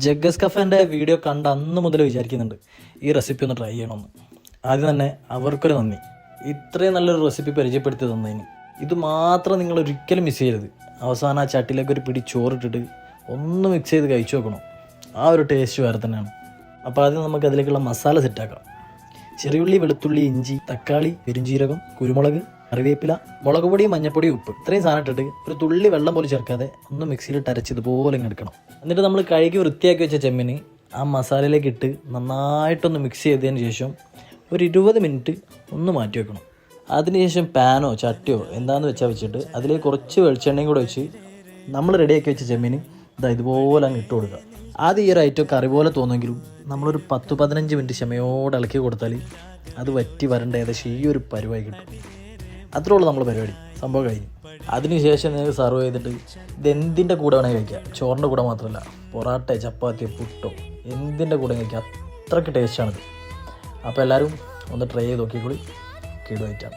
ജഗ്ഗസ് കഫേൻ്റെ video കണ്ട അന്ന് മുതൽ വിചാരിക്കുന്നുണ്ട് ഈ റെസിപ്പി ഒന്ന് ട്രൈ ചെയ്യണമെന്ന്. ആദ്യം തന്നെ അവർക്കൊരു നന്ദി, ഇത്രയും നല്ലൊരു റെസിപ്പി പരിചയപ്പെടുത്തി തന്നതിന്. ഇത് മാത്രം നിങ്ങൾ ഒരിക്കലും മിസ് ചെയ്യരുത്. അവസാനം ആ ചട്ടിയിലേക്ക് ഒരു പിടി ചോറിട്ടിട്ട് ഒന്ന് മിക്സ് ചെയ്ത് കഴിച്ചു നോക്കണം. ആ ഒരു ടേസ്റ്റ് വേറെ തന്നെയാണ്. അപ്പോൾ ആദ്യം നമുക്ക് അതിലേക്കുള്ള മസാല സെറ്റാക്കാം. ചെറിയുള്ളി, വെളുത്തുള്ളി, ഇഞ്ചി, തക്കാളി, പെരുംജീരകം, കുരുമുളക്, കറിവേപ്പില, മുളക് പൊടി, മഞ്ഞപ്പൊടി, ഉപ്പ്, ഇത്രയും സാധനം ഇട്ടിട്ട് ഒരു തുള്ളി വെള്ളം പോലും ചേർക്കാതെ ഒന്ന് മിക്സിയിലിട്ട് അരച്ച് ഇതുപോലെ ഇങ്ങനെ എടുക്കണം. എന്നിട്ട് നമ്മൾ കഴുകി വൃത്തിയാക്കി വെച്ച ചെമ്മിന് ആ മസാലയിലേക്ക് ഇട്ട് നന്നായിട്ടൊന്ന് മിക്സ് ചെയ്തതിന് ശേഷം ഒരു 20 മിനിറ്റ് ഒന്ന് മാറ്റി വെക്കണം. അതിനുശേഷം പാനോ ചട്ടിയോ എന്താണെന്ന് വെച്ചിട്ട് അതിലേക്ക് കുറച്ച് വെളിച്ചെണ്ണയും കൂടെ വെച്ച് നമ്മൾ റെഡിയാക്കി വെച്ച ചെമ്മിന് ഇതുപോലെ അങ്ങ് ഇട്ട് കൊടുക്കുക. ആദ്യം ഈ ഒരു ഐറ്റം കറി പോലെ തോന്നുമെങ്കിലും നമ്മളൊരു 10-15 മിനിറ്റ് ക്ഷമയോടെ ഇളക്കി കൊടുത്താൽ അത് വറ്റി വരേണ്ട ഏകദേശം ഈ ഒരു പരുവായി കിട്ടും. അത്രേ ഉള്ളൂ നമ്മൾ പരിപാടി, സംഭവം കഴിഞ്ഞു. അതിനുശേഷം നിങ്ങൾക്ക് സർവ് ചെയ്തിട്ട് ഇതെന്തിൻ്റെ കൂടെ വേണമെങ്കിൽ കഴിക്കാം. ചോറിൻ്റെ കൂടെ മാത്രമല്ല, പൊറാട്ട, ചപ്പാത്തി, പുട്ടോ എന്തിൻ്റെ കൂടെ കഴിക്കാം. അത്രയ്ക്ക് ടേസ്റ്റാണിത്. അപ്പോൾ എല്ലാവരും ഒന്ന് ട്രൈ ചെയ്ത് നോക്കിക്കോളി. കിടുവായിട്ടാണ്.